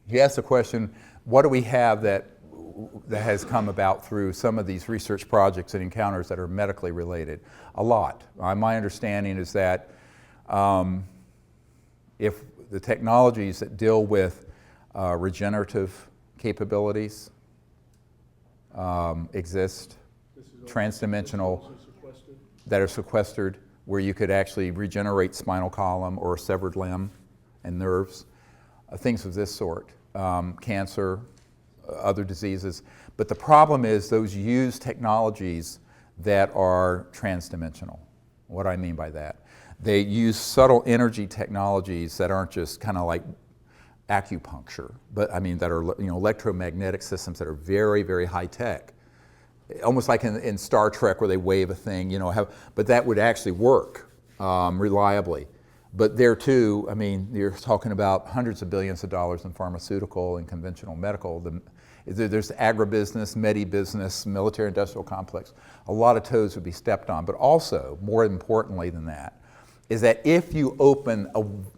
He asked the question, what do we have that has come about through some of these research projects and encounters that are medically related? A lot. My understanding is that if the technologies that deal with regenerative capabilities exist, transdimensional, that are sequestered, where you could actually regenerate spinal column or a severed limb and nerves, things of this sort, cancer, other diseases. But the problem is those use technologies that are transdimensional. What do I mean by that? They use subtle energy technologies that aren't just kind of like acupuncture, but I mean that are electromagnetic systems that are very, very high tech. Almost like in Star Trek where they wave a thing, but that would actually work reliably. But there too, I mean, you're talking about hundreds of billions of dollars in pharmaceutical and conventional medical. There's agribusiness, medi-business, military-industrial complex. A lot of toes would be stepped on, but also, more importantly than that, is that if you open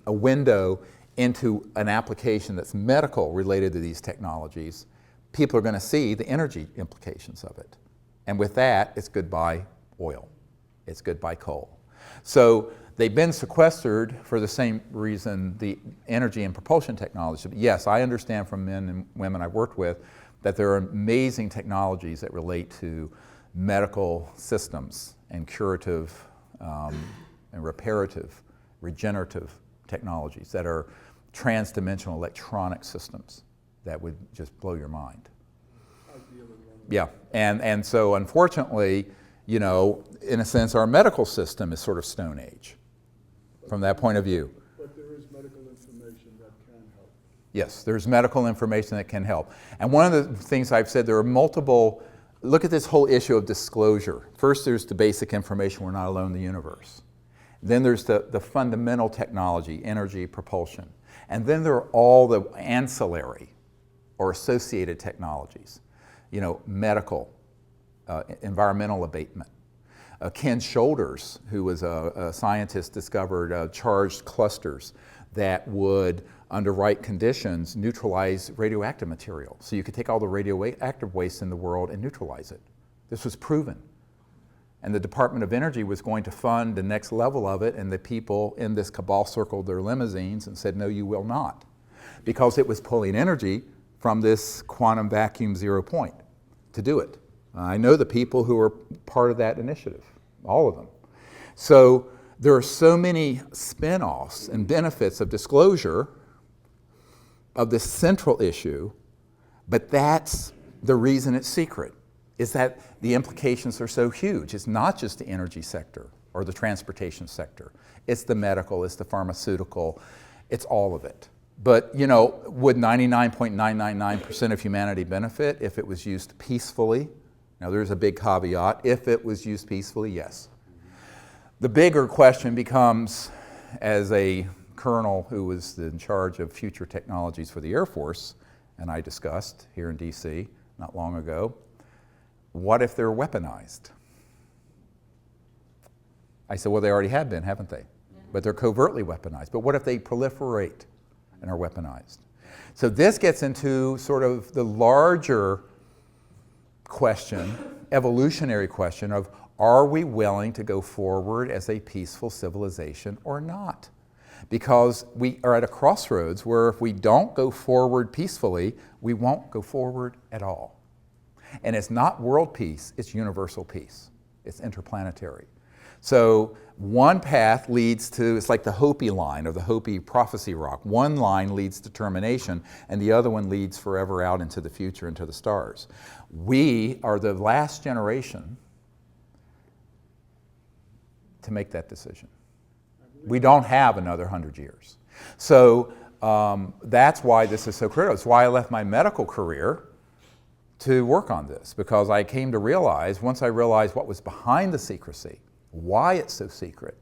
a window into an application that's medical related to these technologies, people are going to see the energy implications of it. And with that, it's goodbye oil. It's goodbye coal. So they've been sequestered for the same reason the energy and propulsion technology. Yes, I understand from men and women I've worked with that there are amazing technologies that relate to medical systems and curative and reparative, regenerative technologies that are trans-dimensional electronic systems that would just blow your mind. Yeah, and so unfortunately, in a sense, our medical system is sort of Stone Age from that point of view. But there is medical information that can help. Yes, there's medical information that can help. And one of the things I've said, there are multiple, look at this whole issue of disclosure. First, there's the basic information, we're not alone in the universe. Then there's the fundamental technology, energy, propulsion. And then there are all the ancillary or associated technologies, medical, environmental abatement. Ken Shoulders, who was a scientist, discovered charged clusters that would, under right conditions, neutralize radioactive material. So you could take all the radioactive waste in the world and neutralize it. This was proven. And the Department of Energy was going to fund the next level of it, and the people in this cabal circled their limousines and said, no, you will not. Because it was pulling energy from this quantum vacuum 0 point to do it. I know the people who are part of that initiative, all of them. So there are so many spin-offs and benefits of disclosure of this central issue, but that's the reason it's secret, is that the implications are so huge. It's not just the energy sector or the transportation sector. It's the medical, it's the pharmaceutical, it's all of it. But, would 99.999% of humanity benefit if it was used peacefully? Now, there's a big caveat. If it was used peacefully, yes. The bigger question becomes, as a colonel who was in charge of future technologies for the Air Force, and I discussed here in DC not long ago, what if they're weaponized? I said, well, they already have been, haven't they? But they're covertly weaponized. But what if they proliferate and are weaponized? So this gets into sort of the larger question, evolutionary question of, are we willing to go forward as a peaceful civilization or not? Because we are at a crossroads where if we don't go forward peacefully, we won't go forward at all. And it's not world peace, it's universal peace. It's interplanetary. So one path leads to, it's like the Hopi line or the Hopi prophecy rock. One line leads to termination and the other one leads forever out into the future, into the stars. We are the last generation to make that decision. We don't have another 100 years. So that's why this is so critical. It's why I left my medical career to work on this, because I came to realize, once I realized what was behind the secrecy, why it's so secret,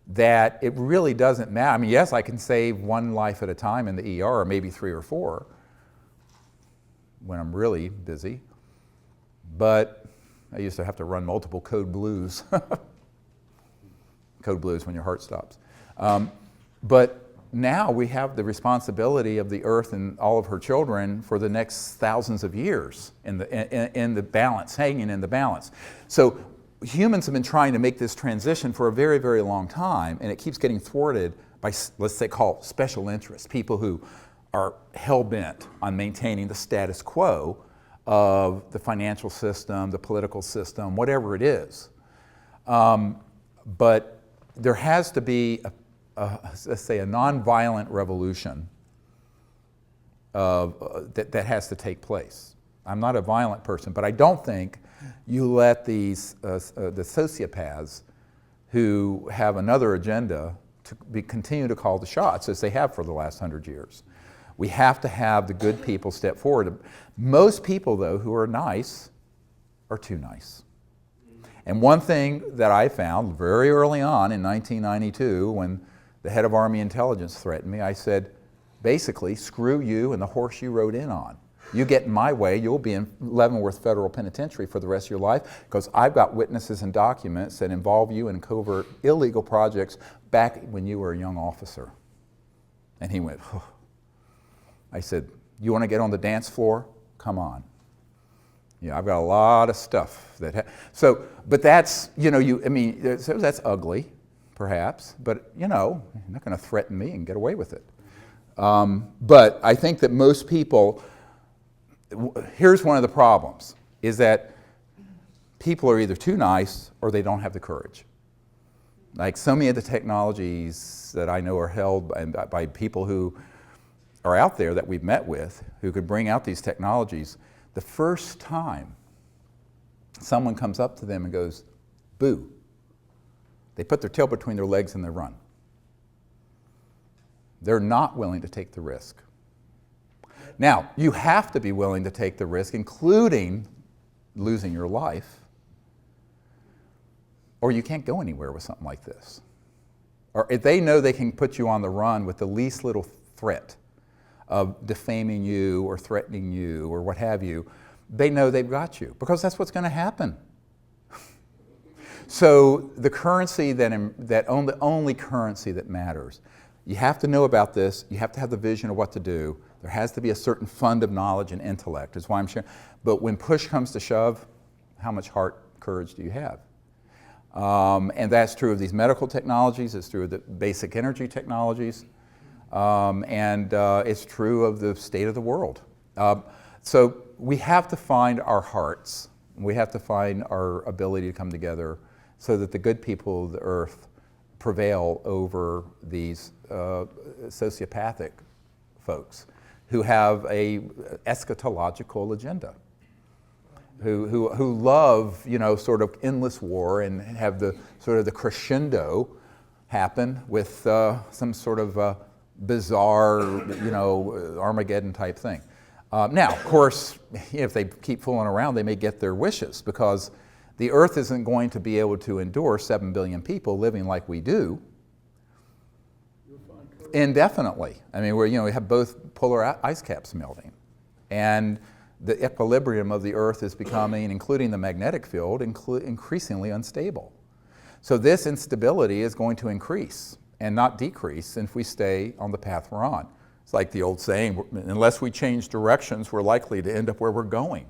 that it really doesn't matter. I mean, yes, I can save one life at a time in the ER, or maybe 3 or 4 when I'm really busy, but I used to have to run multiple code blues. Code blues when your heart stops. But now we have the responsibility of the Earth and all of her children for the next thousands of years in the balance, hanging in the balance. So humans have been trying to make this transition for a very, very long time, and it keeps getting thwarted by, let's say, call special interests, people who are hell-bent on maintaining the status quo of the financial system, the political system, whatever it is. But there has to be let's say, a nonviolent revolution that has to take place. I'm not a violent person, but I don't think you let these the sociopaths who have another agenda to continue to call the shots as they have for the last 100 years. We have to have the good people step forward. Most people, though, who are nice are too nice. And one thing that I found very early on in 1992 when the head of Army intelligence threatened me, I said, basically, screw you and the horse you rode in on. You get in my way, you'll be in Leavenworth Federal Penitentiary for the rest of your life because I've got witnesses and documents that involve you in covert illegal projects back when you were a young officer. And he went, oh. I said, you want to get on the dance floor? Come on. Yeah, I've got a lot of stuff that, but that's, so that's ugly. Perhaps, but you're not going to threaten me and get away with it. But I think that most people, here's one of the problems, is that people are either too nice or they don't have the courage. Like so many of the technologies that I know are held by people who are out there that we've met with, who could bring out these technologies, the first time someone comes up to them and goes, boo, they put their tail between their legs and they run. They're not willing to take the risk. Now, you have to be willing to take the risk, including losing your life, or you can't go anywhere with something like this. Or if they know they can put you on the run with the least little threat of defaming you or threatening you or what have you, they know they've got you, because that's what's going to happen. So the currency the only currency that matters, you have to know about this, you have to have the vision of what to do, there has to be a certain fund of knowledge and intellect, is why I'm sharing. But when push comes to shove, how much heart, courage do you have? And that's true of these medical technologies, it's true of the basic energy technologies, and it's true of the state of the world. So we have to find our hearts, we have to find our ability to come together so that the good people of the earth prevail over these sociopathic folks who have a eschatological agenda, who love, sort of endless war and have the sort of the crescendo happen with some sort of bizarre, Armageddon type thing. Now, of course, if they keep fooling around, they may get their wishes, because the Earth isn't going to be able to endure 7 billion people living like we do indefinitely. I mean, we have both polar ice caps melting, and the equilibrium of the Earth is becoming, including the magnetic field, increasingly unstable. So this instability is going to increase and not decrease if we stay on the path we're on. It's like the old saying, unless we change directions, we're likely to end up where we're going.